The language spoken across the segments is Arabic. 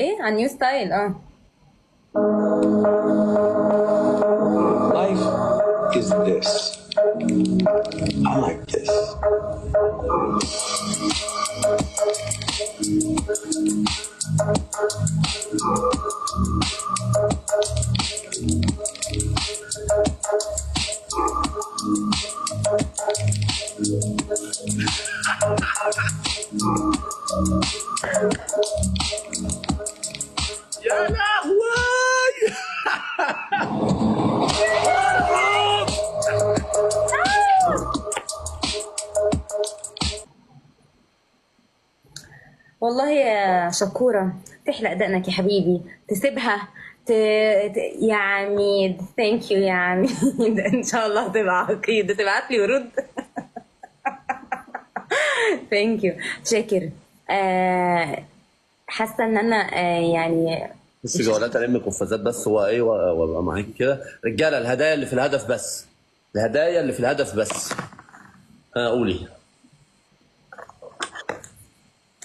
ايه عن نيو ستايل Life is this. I like this. يا لهوي. والله يا شكورة، تحلق دقنك يا حبيبي، تسيبها يعني ثانك يو يعني ان شاء الله تبقى عقيد تبعت لي ورود. ثانك يو شاكر. حاسه ان انا يعني بص جولات الم قفازات بس هو ايه وابقى معاكي كده رجاله. الهدايا اللي في الهدف بس، الهدايا اللي في الهدف بس. قولي.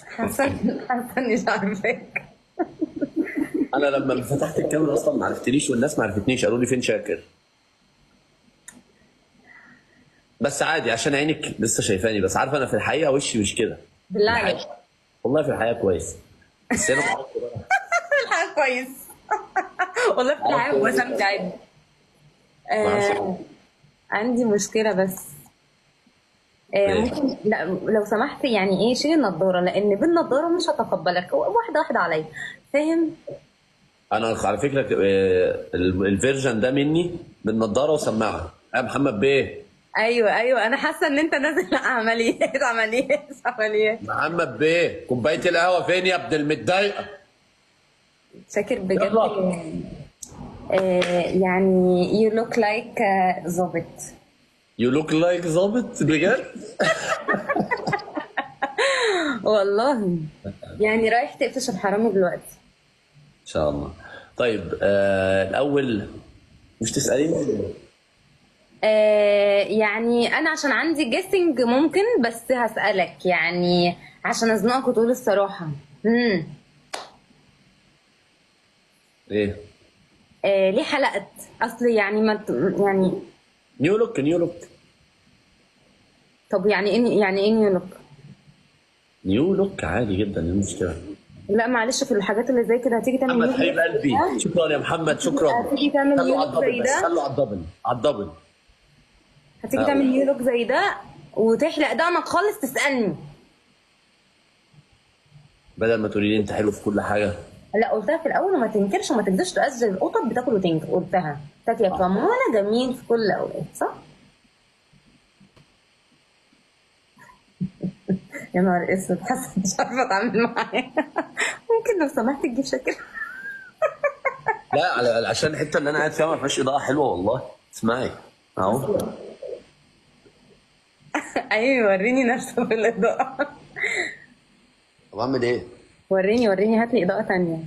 حاسه اني مش عارفاك. انا لما فتحت الكاميرا اصلا ما عرفتنيش والناس ما عرفتنيش، قالوا لي فين شاكر. بس عادي عشان عينك لسه شايفاني، بس عارفه انا في الحقيقه وشي مش كده. بالله في عليك. الحقيقة. والله في الحقيقه كويس، بس انا معرفش بقى. الحقيقة كويس. والله في الحياه معرفش وسمت عادي. معرفش عندي مشكله بس. ايه. ممكن لا لو سمحت يعني ايه شيل النضاره، لان بالنضاره مش هتقبلك، واحده واحده عليا، فاهم؟ انا على فكره الفيرجن ده مني بالنضاره وسماعه يا محمد بيه. ايوه ايوه، انا حاسه ان انت نازل عمليات عمليات عمليات. محمد بيه كوبايه القهوه فين يا ابن المتضايقه؟ شاكر بجد. يلا. يعني you look like ظابط. يو لوك لايك ظابط بجد. والله يعني رايح تقفش الحرامي دلوقتي. ان شاء الله. طيب الاول مش تساليني؟ يعني انا عشان عندي جيسنج ممكن، بس هسألك يعني عشان ازنقك وتقول الصراحة. امم ايه. ليه حلقت؟ اصل يعني ما يعني. نيو لوك نيو لوك. طب يعني ايه نيو لوك؟ نيو لوك عادي جدا، إيه المشكله؟ لا معلش، في الحاجات اللي زي كده هتيجي تعمل محمد نيو حبيب لوك قلبي شكرا يا محمد شكرا. هتيجي تعمل خلوا نيو على لوك الدبل، زي بس ده خلوا على الدبل على الدبل. هتيجي تعمل قولي. نيو لوك زي ده وتحلق دقنك خالص تسألني. بدل ما تقولي لي انت حلو في كل حاجه. لا قلتها في الاول، وما تنكرش وما تكذبش تقاس زي القطط بتاكل وتنكر. قلتها تاكل يا فمانة جميل في كل الاوقات، صح؟ يا نهار اسود، حاسه مش عارفه اتعامل معاه. ممكن لو سمحت تجيب شاكر. لا عشان الحته اللي انا قاعد فيها ما فيهاش اضاءه حلوه والله. اسمعي اهو. ايوه وريني نفسه في الاضاءه. طب اعمل ايه؟ وريني هات لي اضاءه تانية.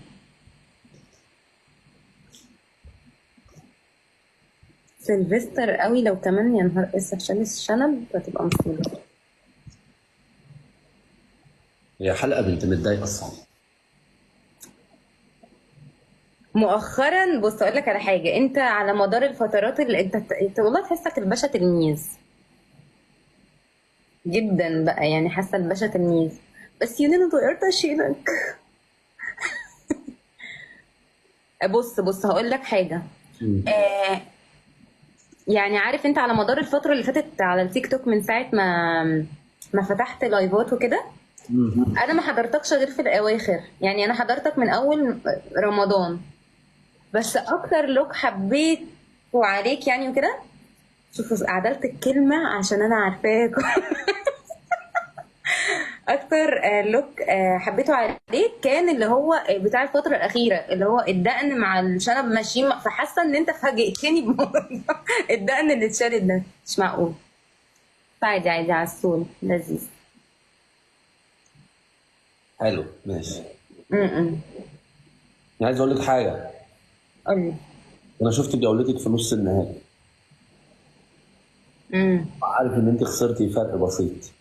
سيلفستر قوي لو كمان، يا نهار اسود شال الشنب هتبقى مصيبه. هي حلقه بنت متضايقه اصلا. مؤخرا بص اقول لك على حاجه، انت على مدار الفترات اللي انت والله تحسك الباشا تلميذ جدا بقى، يعني حاسه الباشا تلميذ، بس يونان اتغيرت اشيلك. بص هقول لك حاجه. آه يعني عارف انت على مدار الفتره اللي فاتت على التيك توك من ساعه ما فتحت لايفات وكده، انا ما حضرتكش غير في الاواخر، يعني انا حضرتك من اول رمضان، بس اكتر لوك حبيته عليك يعني وكده. شوف عدلت الكلمه عشان انا عارفاك. اكتر لوك حبيته عليك كان اللي هو بتاع الفتره الاخيره، اللي هو الدقن مع الشنب ماشيين، فحاسه ان انت فاجئتني بموضوع الدقن اللي اتشالت ده مش معقول. عادي عادي عسول لذيذ. حلو ماشي. امم انا عايز اقول لك حاجه. قولي. انا شفت جولتك في نص النهائي، امم عارف ان انت خسرتي فرق بسيط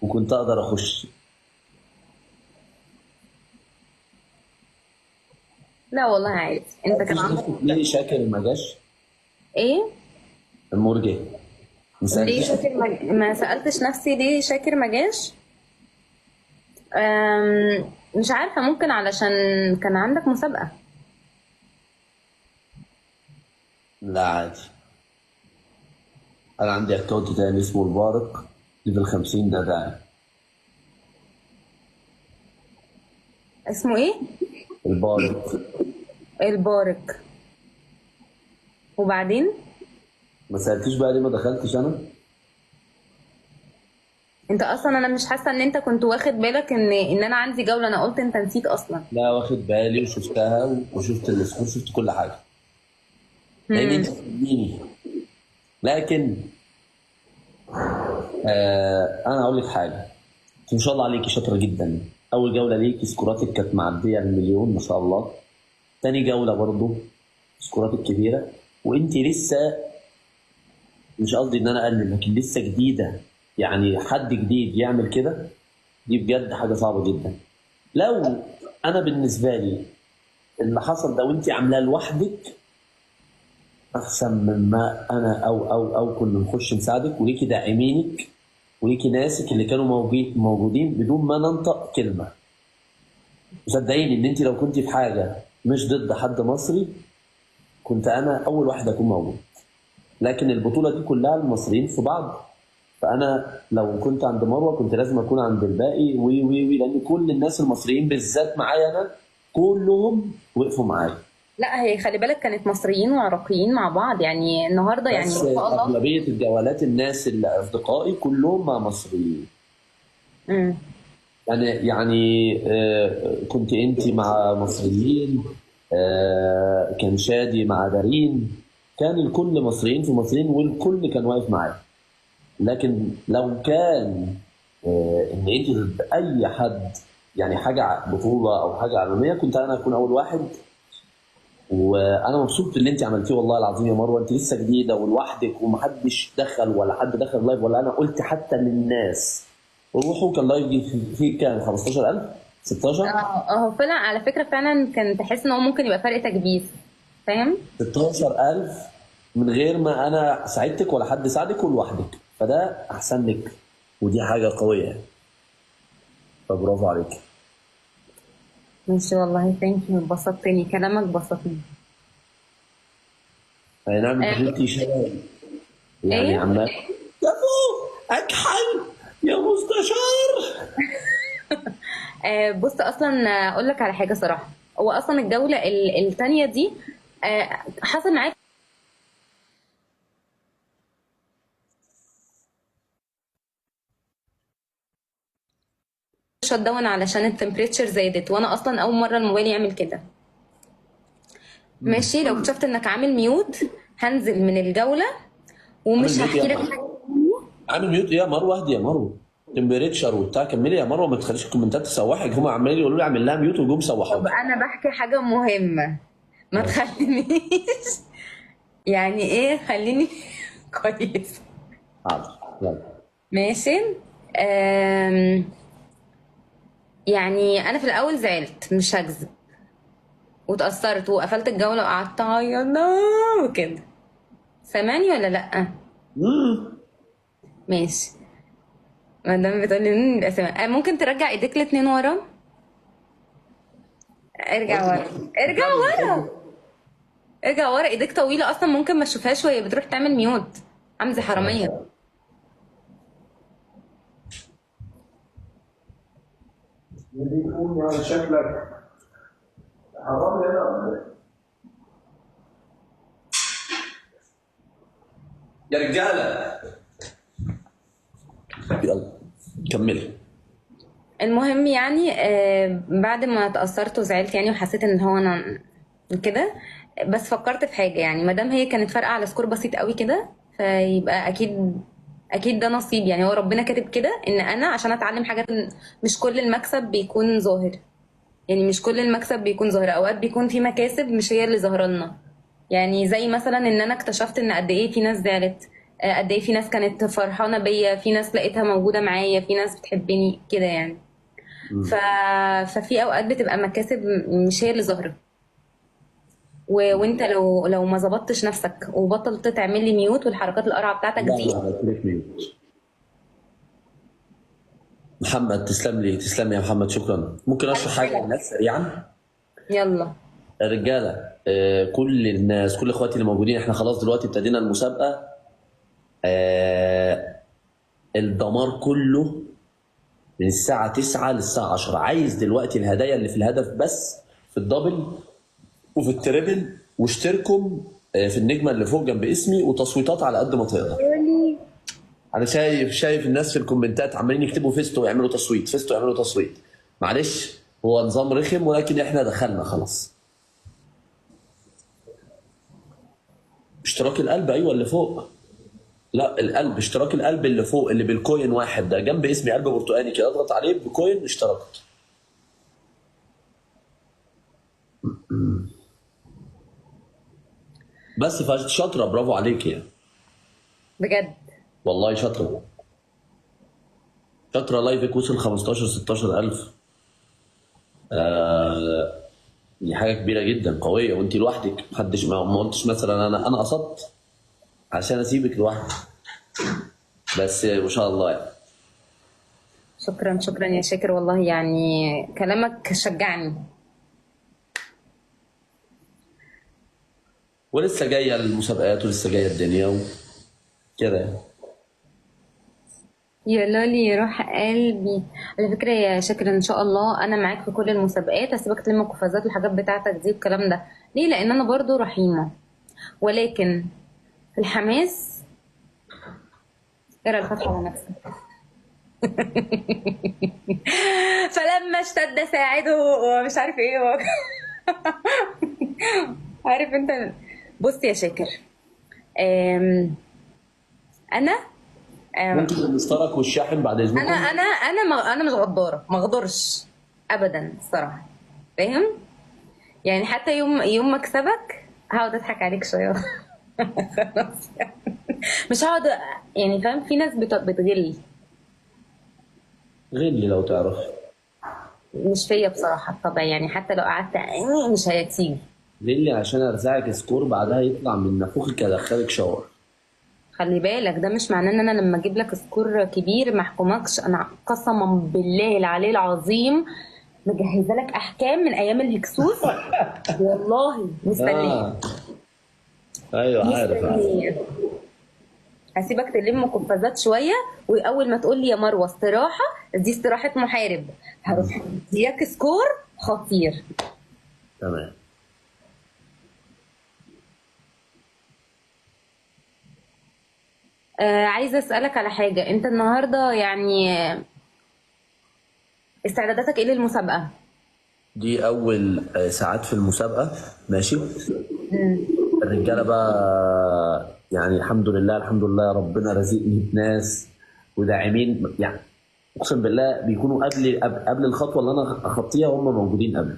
وكنت اقدر اخش. لا والله عادي. انت كان عندك ليه شاكر ما جاش؟ ايه؟ المرجي ما ليه سالتش؟ شاكر ما سألتش نفسي ليه شاكر ما جاش؟ مش عارفة، ممكن علشان كان عندك مسابقة. لا عادي، انا عندي اكونت تاني اسمه البارق ليفل 50 ده داعي. اسمه ايه؟ البارق. البارك. وبعدين؟ ما سالتيش بقى ليه ما دخلتش انا؟ انت اصلا انا مش حاسة ان انت كنت واخد بالك ان انا عندي جولة. انا قلت انت نسيت اصلا. لا واخد بالي وشفتها وشفت السكور، شفت كل حاجه، لان انت بتحبيني. لكن انا هقول لك حاجه، انت ما شاء الله عليكي شاطره جدا. اول جوله ليكي سكوراتك كانت معديه المليون ما شاء الله. تاني جوله برضو سكوراتك كبيره، وانت لسه، مش قصدي ان انا اقلل، لكن لسه جديده. يعني حد جديد يعمل كده دي بجد حاجه صعبه جدا. لو انا بالنسبه لي اللي حصل ده وانت عاملاه لوحدك احسن مما انا او كنا نخش نساعدك، وليكي داعمينك وليكي ناسك اللي كانوا موجودين بدون ما ننطق كلمه. صدقيني ان انت لو كنت في حاجه مش ضد حد مصري كنت انا اول واحد اكون موجود. لكن البطوله دي كلها المصريين في بعض، فانا لو كنت عند مروه كنت لازم اكون عند الباقي وي وي وي، لان كل الناس المصريين بالذات معايا انا كلهم وقفوا معايا. لا هي خلي بالك كانت مصريين وعراقيين مع بعض يعني النهارده، يعني بس ما شاء الله. اغلبيه الجولات الناس اللي اصدقائي كلهم مع مصريين. امم يعني كنت انت مع مصريين، كان شادي مع دارين، كان الكل مصريين في مصريين والكل كان واقف معايا. لكن لو كان ان انت ضد اي حد، يعني حاجه بطوله او حاجه عالميه، كنت انا اكون اول واحد. وانا مبسوط باللي انت عملتيه والله العظيم يا مروه. انت لسه جديده ولوحدك ومحدش دخل ولا حد دخل لايف، ولا انا قلت حتى للناس روحوا. كان لايف دي فيه كام؟ 15,000 16 اه فعلا على فكره، فعلا كان تحس ان هو ممكن يبقى فرق تكبيس، فاهم؟ 16,000 من غير ما انا ساعدتك ولا حد ساعدك ولوحدك، فده احسن لك ودي حاجه قويه يعني. فبرافو عليك. ماشي والله، ثانك يو، بسطتني كلامك، بسطني. هنعمل آه. تحليل شباب يعني ايه؟ عمال كفو اكحل يا مستشار. بص اصلا اقول لك على حاجه صراحه. هو اصلا الجوله الثانيه دي حصل معايا شت داون علشان التمبريتشر زادت، وانا اصلا اول مره الموبايل يعمل كده. ماشي، لو اكتشفت انك عامل ميوت هنزل من الجوله عامل ومش ميوت هحكي يا لك مروه، حاجه. عامل ميوت يا مروه، اهدي يا مروه. تمبريتشر وبتاع، كملي يا مروه، ما تخليش الكومنتات تسوحك. هم عمالين يقولوا لي اعمل لها ميوت وجم سوحوك. طب انا بحكي حاجه مهمه، ما ماشي. تخلينيش يعني ايه، خليني كويس. حاضر يلا. ماشي. أم... يعني انا في الاول زعلت، مش هكذب، واتأثرت وقفلت الجولة وقعدت اعيط وكده. سامعني ولا لأ؟ مم. ماشي. مادام بتقولي يبقى ممكن ترجع ايديك الاتنين ورا. ارجع وانت ورا. ارجع ورا. ارجع ورا، ايديك طويلة اصلا ممكن ما تشوفهاش وهي بتروح تعمل ميوت. عامل زي حرامية. بيكون يعني شكلك حرام هنا ولا إيه؟ يا رجاله يلا كملي. المهم يعني بعد ما اتأثرت وزعلت يعني وحسيت ان هو انا كده، بس فكرت في حاجة. يعني مادام هي كانت فارقة على سكور بسيط قوي كده، فيبقى اكيد ده نصيب. يعني هو ربنا كاتب كده ان انا عشان اتعلم حاجات. مش كل المكسب بيكون ظاهر، يعني مش كل المكسب بيكون ظاهر، اوقات بيكون في مكاسب مش هي اللي ظاهره لنا. يعني زي مثلا ان انا اكتشفت ان قد ايه في ناس زعلت، قد ايه في ناس كانت فرحانه بيا، في ناس لقيتها موجوده معايا، في ناس بتحبني كده يعني. ف... ففي اوقات بتبقى مكاسب مش هي اللي ظاهره. وانت لو ما ظبطتش نفسك وبطلت تعمل لي ميوت والحركات القرعه بتاعتك لا دي. لا عملت لك ميوت. محمد تسلم لي، تسلم لي يا محمد، شكرا. ممكن اشرح حاجه للناس سريعا؟ يلا. رجاله، كل الناس، كل اخواتي اللي موجودين، احنا خلاص دلوقتي ابتدينا المسابقه. الدمار كله من الساعه 9 للساعه 10. عايز دلوقتي الهدايا اللي في الهدف بس، في الدبل وفي التريبل، واشتركوا في النجمه اللي فوق جنب اسمي، وتصويتات على قد ما تقدر. انا شايف الناس في الكومنتات عمالين يكتبوا فيستو ويعملوا تصويت، فيستو يعملوا تصويت. معلش هو نظام رخم، ولكن احنا دخلنا خلاص. اشتراك القلب، ايوه اللي فوق. لا القلب، اشتراك القلب اللي فوق اللي بالكوين واحد ده جنب اسمي، قلب برتقاني كده، اضغط عليه بكوين اشتركت. بس فشاطره، برافو عليك يعني. بجد والله شاطره. شاطره، لايفك وصل 15 16 الف. دي حاجه كبيره جدا قويه، وانت لوحدك. محدش ما قلتش مثلا انا قصدت عشان اسيبك لوحدك، بس ما شاء الله يعني. شكرا شكرا يا شاكر، والله يعني كلامك شجعني. ولسه جايه المسابقات ولسه جايه الدنيا وكده يعني. يا لولي يا روح قلبي، على فكرة يا شاكر ان شاء الله انا معاك في كل المسابقات، هسيبك تلم القفازات والحاجات بتاعتك دي والكلام ده. ليه؟ لان انا برضو رحيمة، ولكن في الحماس اقرا الفتحة على نفسك. فلما اشتد ساعده ومش عارف ايه عارف انت. بص يا شاكر، انا ممكن المشترك والشاحن بعد انا اذنكم. انا مش غداره، ما اغدرش ابدا الصراحه، فاهم؟ يعني حتى يوم ما اكسبك هقعد اضحك عليك شويه. خلاص يعني. مش هقعد يعني، فاهم؟ في ناس بتغل. غلي لو تعرف. مش فيا بصراحه الطبع، يعني حتى لو قعدت مش هتيجي. غلي عشان ارزعك سكور بعدها يطلع من نافوخك ادخلك شاور. خلي بالك ده مش معناه ان انا لما اجيب لك سكور كبير ما احكمكش. انا قسما بالله العلي العظيم مجهزه لك احكام من ايام الهكسوس. والله مستنيه. ايوه عارف. مستنيه. هسيبك تلم قفازات شويه، واول ما تقول لي يا مروه استراحه، دي استراحه محارب، هروح اديك سكور خطير. تمام. عايزه اسالك على حاجه، انت النهارده يعني استعداداتك ايه للمسابقه؟ دي اول ساعات في المسابقه، ماشي. الرجاله بقى يعني الحمد لله الحمد لله، ربنا رزقني بناس وداعمين يعني. اقسم بالله بيكونوا قبل الخطوه اللي انا اخطيها هم موجودين قبل.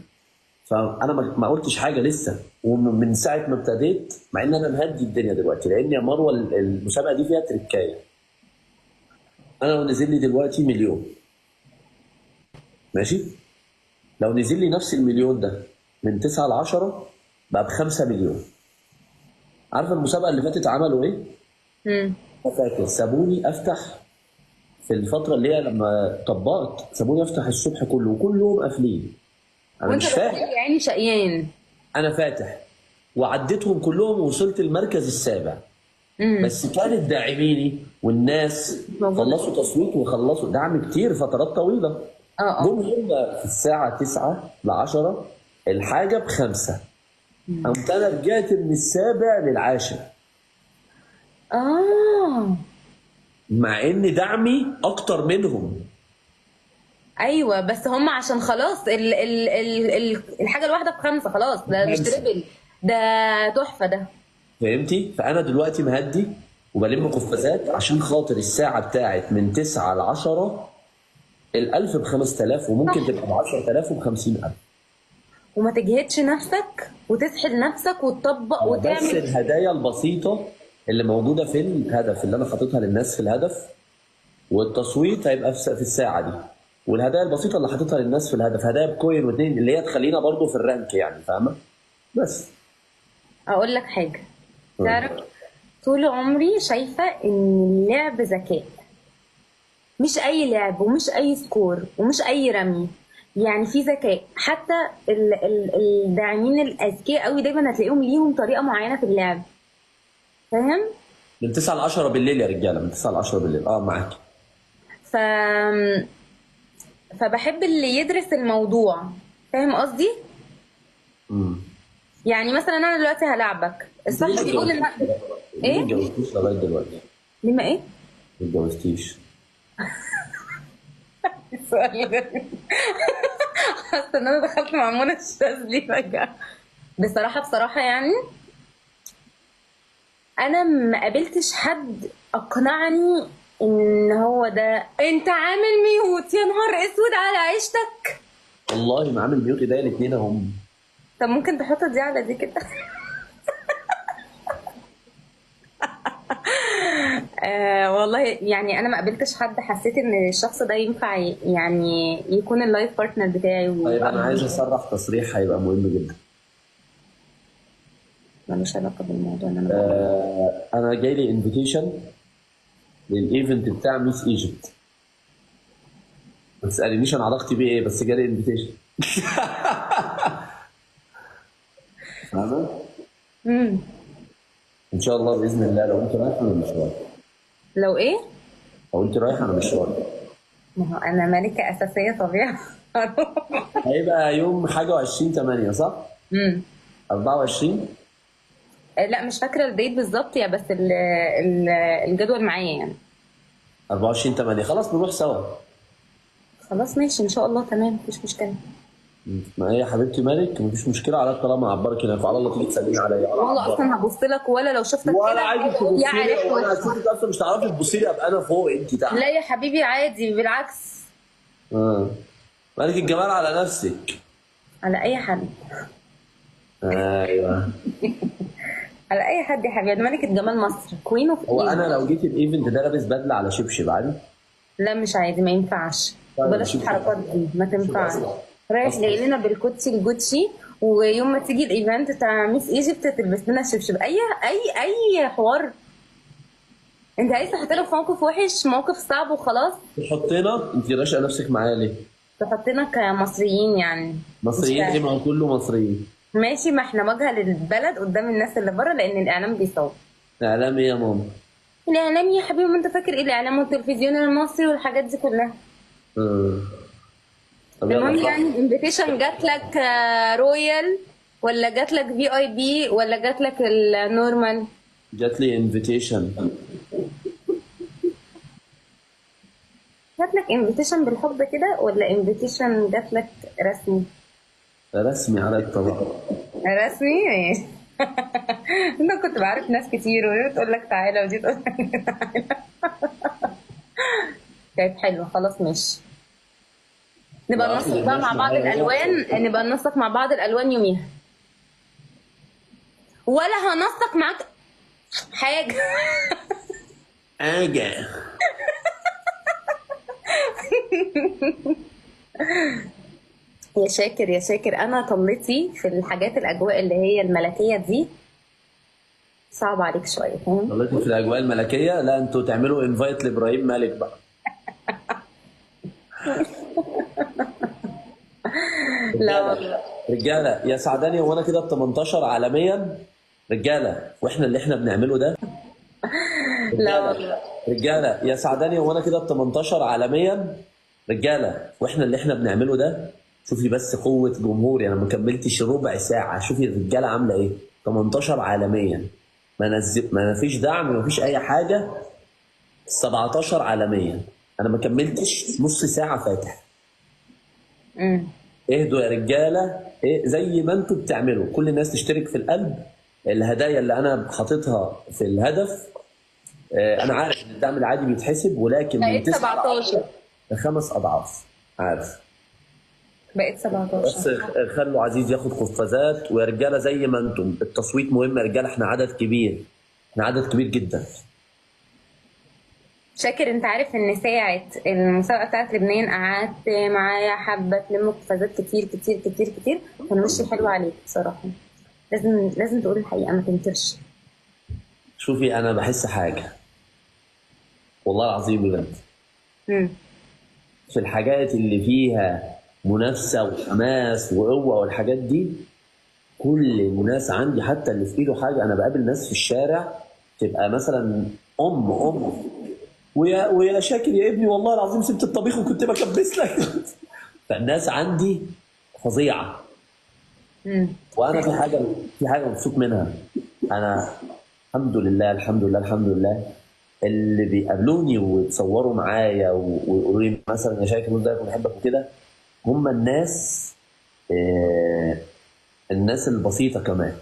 فانا ما قلتش حاجه لسه، ومن ساعه ما ابتديت، مع ان انا مهدي الدنيا دلوقتي، لان يا مروه المسابقه دي فيها تركايه. انا لو نزل لي دلوقتي مليون، ماشي، لو نزل لي نفس المليون ده من 9 ل 10 بقى ب 5 مليون. عارفه المسابقه اللي فاتت عملوا ايه؟ فاكر سابوني افتح في الفتره اللي هي لما طبقت، سابوني افتح الصبح كله وكل يوم قافلين. انا وانت مش فاهم. يعني شقيان. انا فاتح وعديتهم كلهم ووصلت المركز السابع. بس كانت داعميني والناس خلصوا تصويت وخلصوا دعم كتير فترات طويله. جم هنا في الساعه 9 ل 10 الحاجه ب5. قمت انا رجعت من السابع للعاشر. مع ان دعمي اكتر منهم. ايوه بس هم عشان خلاص الحاجه الواحده ب5 خلاص، ده مش تريبل، ده تحفه ده. فهمتي؟ فانا دلوقتي مهدي وبلم قفازات عشان خاطر الساعه بتاعت من 9 ل 10 ال1000 ب5000، وممكن تبقى ب10000 وب50000. وما تجهدش نفسك وتسحل نفسك وتطبق وتعمل. بس الهدايا البسيطه اللي موجوده في الهدف اللي انا حاططها للناس في الهدف، والتصويت هيبقى في الساعه دي، والهدايا البسيطه اللي حاططها للناس في الهدف هدايا بكوين واثنين اللي هي تخلينا برضو في الرانك يعني، فاهمه؟ بس اقول لك حاجه. تعرف، طول عمري شايفه ان اللعب ذكاء، مش اي لعب ومش اي سكور ومش اي رمي. يعني في ذكاء، حتى الداعمين الاذكياء قوي دايما هتلاقيهم ليهم طريقه معينه في اللعب. فاهم؟ من 9 ل 10 بالليل يا رجاله، من 9 ل 10 بالليل. معاك. ف فبحب اللي يدرس الموضوع. فاهم قصدي؟ يعني مثلا انا دلوقتي هلعبك، الصح بيقول ان ليه ما ايه؟ اتجوزتيش لغايه دلوقتي؟ ليه ما ايه؟ ما اتجوزتيش. السؤال غريب. حاسه ان انا دخلت مع منى الشاذلي فجأة. بصراحه يعني انا ما قابلتش حد اقنعني ان هو ده. انت عامل ميوت؟ يا نهار اسود على عيشتك. والله ما عامل ميوت، ايديا الاثنين اهم. طب ممكن تحط دي على دي كده؟ والله يعني انا ما قابلتش حد حسيت ان الشخص ده ينفع يعني يكون اللايف بارتنر بتاعي طيب انا عايز اصرح تصريح هيبقى مهم جدا. ملوش علاقه بالموضوع اللي انا بقوله. انا جاي لي انفيتيشن للايفنت بتاع ميس ايجيبت. ما تسالنيش انا علاقتي بيه ايه، بس جالي انفيتيشن. فاهمه؟ ان شاء الله باذن الله. لو انت رايح انا مش رايح. لو ايه؟ لو انت رايح انا مش رايح. ما هو انا ملكه اساسيه طبيعي. هيبقى يوم حاجه و20/8 صح؟ 24. لا مش فاكره الديت بالظبط يا، بس الجدول معايا يعني. 24/8 خلاص نروح سوا. خلاص ماشي ان شاء الله، تمام مفيش مشكله. ما هي حبيبتي مالك، مفيش مشكله على طالما عبرك هناك، وعلى الله تيجي تسلمي عليا. والله اصلا هبص لك، ولا لو شفتك ولا كده عايزك يا تبصي عارف لي، وانا وشك. هشوفك اصلا مش تعرفي تبصي لي، ابقى انا فوق انت تحت. لا يا حبيبي عادي، بالعكس. مالك الجمال على نفسك. على اي حد. ايوه. على اي حد يا حبيبي، ملكه جمال مصر، كوين اوف. هو انا لو جيت الايفنت ده لابس بدله على شبشب عادي؟ لا مش عادي، ما ينفعش. طيب، بلاش شوف. الحركات دي، ما تنفعش. أصلاً. رايح جاي لنا بالكوتشي الجوتشي، ويوم ما تيجي الايفنت بتاع ميس ايجيبت تلبس لنا شبشب. اي حوار. انت عايز تحط له في موقف وحش، موقف صعب وخلاص. تحطينا انت راشقه نفسك معايا ليه؟ تحطنا كمصريين يعني. مصريين مش ايه؟ ما هو كله مصريين. ماشي، ما احنا واجهه للبلد قدام الناس اللي بره، لان الاعلام بيصور. اعلام ايه يا ماما؟ الاعلام يا حبيبي، ما انت فاكر ايه الاعلام والتلفزيون المصري والحاجات دي كلها. طب المهم يلا يعني الانفيتيشن جات لك رويال، ولا جات لك في اي بي، ولا جات لك النورمال؟ جات لي انفيتيشن. جات لك انفيتيشن بالحب كده، ولا انفيتيشن جات لك رسمي؟ رسمي على الطبق. رسمي ماشي. انت كنت بعرف ناس كتير، ودي تقول لك تعالى ودي تقول لك تعالى. كانت حلوه، خلاص ماشي. نبقى ننسق بقى مع بعض الالوان، نبقى ننسق مع بعض الالوان يوميها. ولا هنسق معاك حاجه. حاجه. يا شاكر يا شاكر، انا طلتي في الحاجات الاجواء اللي هي الملكيه دي صعب عليك شويه، فاهم؟ طلعتي في الاجواء الملكيه؟ لا انتوا تعملوا انفايت لابراهيم مالك بقى. لا والله. رجاله يا سعداني، وانا كده ال 18 عالميا رجاله، واحنا اللي احنا بنعمله ده. لا والله. رجاله يا سعداني، وانا كده ال 18 عالميا رجاله، واحنا اللي احنا بنعمله ده. شوفي بس قوه جمهوري، انا ما كملتش ربع ساعه، شوفي الرجاله عامله ايه. 18 عالميا، ما فيش دعم، ما فيش اي حاجه. 17 عالميا، انا ما كملتش نص ساعه فاتح. اهدوا يا رجاله، إيه زي ما انتوا بتعملوا. كل الناس تشترك في القلب. الهدايا اللي انا حاططها في الهدف، انا عارف ان الدعم العادي بيتحسب، ولكن من بقيت 17 ل5 اضعاف. عارف. بقيت 17. بس خلوا عزيز ياخد قفازات. ويا رجاله زي ما انتم، التصويت مهم يا رجاله، احنا عدد كبير، احنا عدد كبير جدا. شاكر، انت عارف ان ساعة المسابقة بتاعت لبنان قعدت معايا حبة تلم قفازات كتير كتير كتير كتير، كان وشي حلو عليك بصراحة. لازم تقول الحقيقه، ما تنكرش. شوفي انا بحس حاجه، والله العظيم بجد، امم. في الحاجات اللي فيها منافسه وحماس وقوه والحاجات دي، كل الناس عندي حتى اللي في ايده حاجه، انا بقابل ناس في الشارع تبقى مثلا ام ويا شاكر يا ابني والله العظيم سبت الطبيخ وكنت بكبس لك. فالناس عندي فظيعه. امم. وانا في حاجه مبسوط منها. انا الحمد لله الحمد لله الحمد لله، اللي بيقابلوني ويتصوروا معايا ويقولوا لي مثلا يا شاكر ازيك وبحبك وكده، هم آه، الناس البسيطه كمان.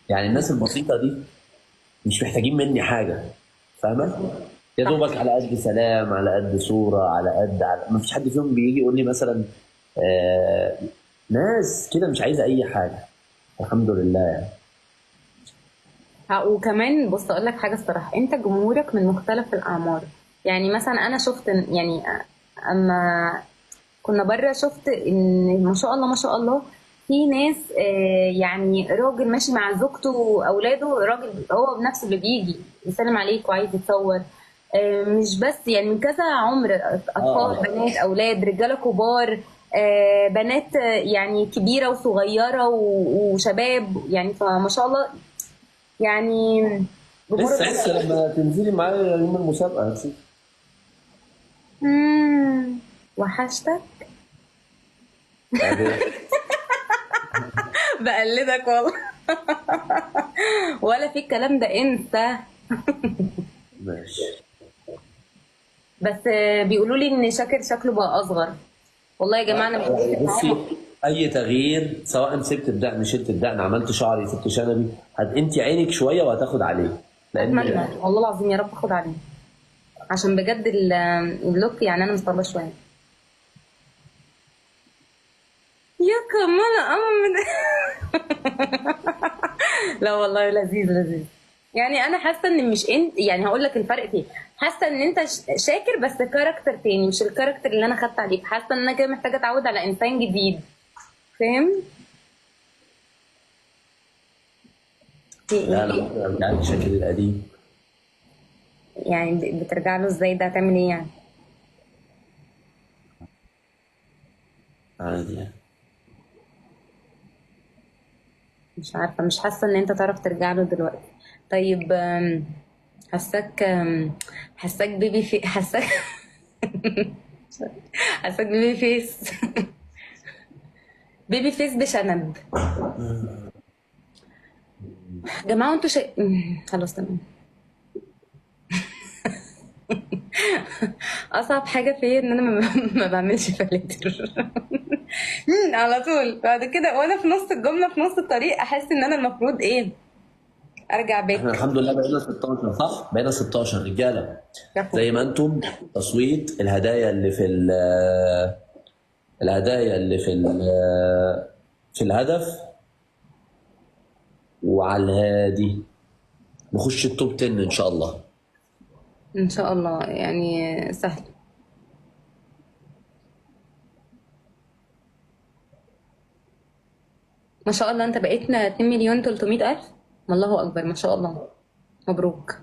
يعني الناس البسيطه دي مش محتاجين مني حاجه، فاهمه؟ يا صح. دوبك على قد سلام، على قد صوره، على ما فيش حد فيهم بيجي يقول لي مثلا آه ناس كده مش عايزه اي حاجه. الحمد لله يعني. وكمان بص اقول لك حاجه الصراحه، انت جمهورك من مختلف الاعمار. يعني مثلا انا شفت يعني اما كنا بره شفت ان ما شاء الله ما شاء الله في ناس، يعني راجل ماشي مع زوجته واولاده، راجل هو بنفسه اللي بيجي يسلم عليك وعايز يتصور. مش بس يعني من كذا عمر، اه اطفال بنات اولاد رجاله كبار، بنات يعني كبيره وصغيره وشباب، يعني فما شاء الله يعني جمهور لسه لما تنزلي معايا يوم المسابقه هتشوفي. مم. وحشتك. بعدين بقلدك والله. ولا في الكلام ده، انسى. ماشي. بس بيقولوا لي ان شاكر شكله بقى اصغر. والله يا جماعه انا بشوف بصي، معاهم. اي تغيير سواء مسكت الدقن شلت الدقن عملت شعري سبت شنبي، انت عينك شويه وهتاخد عليه. اتمنى لان والله العظيم يا رب اخد عليه، عشان بجد اللوك يعني انا مستغربه شويه. يا كمان امن. لا والله لذيذ لذيذ. يعني انا حاسه ان مش انت، يعني هقول لك الفرق فين. حاسه ان انت شاكر بس كاركتر تاني، مش الكاركتر اللي انا خدت عليك. حاسه ان انا كده محتاجه اتعود على انسان جديد. فاهم؟ في لا انا ايه؟ ممكن ارجع لك شكل القديم يعني بترجع له ازاي؟ ده هتعمل ايه يعني؟ عادي يعني. مش عارفه، مش حاسه ان انت تعرف ترجع له دلوقتي. طيب حاساك حاساك بيبي في حاساك. حاساك بيبي فيس. بيبي فيس بشنب. يا جماعه انتوا خلاص تمام. اصعب حاجه فيا ان انا ما بعملش فلاتر. على طول بعد كده وانا في نص الجمله في نص الطريق احس ان انا المفروض ايه، ارجع احنا باك. الحمد لله بقينا 16 صح؟ بقينا 16 رجاله. كفو. زي ما انتم تصويت الهدايا اللي في الهدايا اللي في الهدف وعلى الهادي نخش التوب 10 ان شاء الله. ان شاء الله يعني سهل. ما شاء الله انت بقيتنا 2 مليون 300 الف. والله اكبر ما شاء الله. مبروك.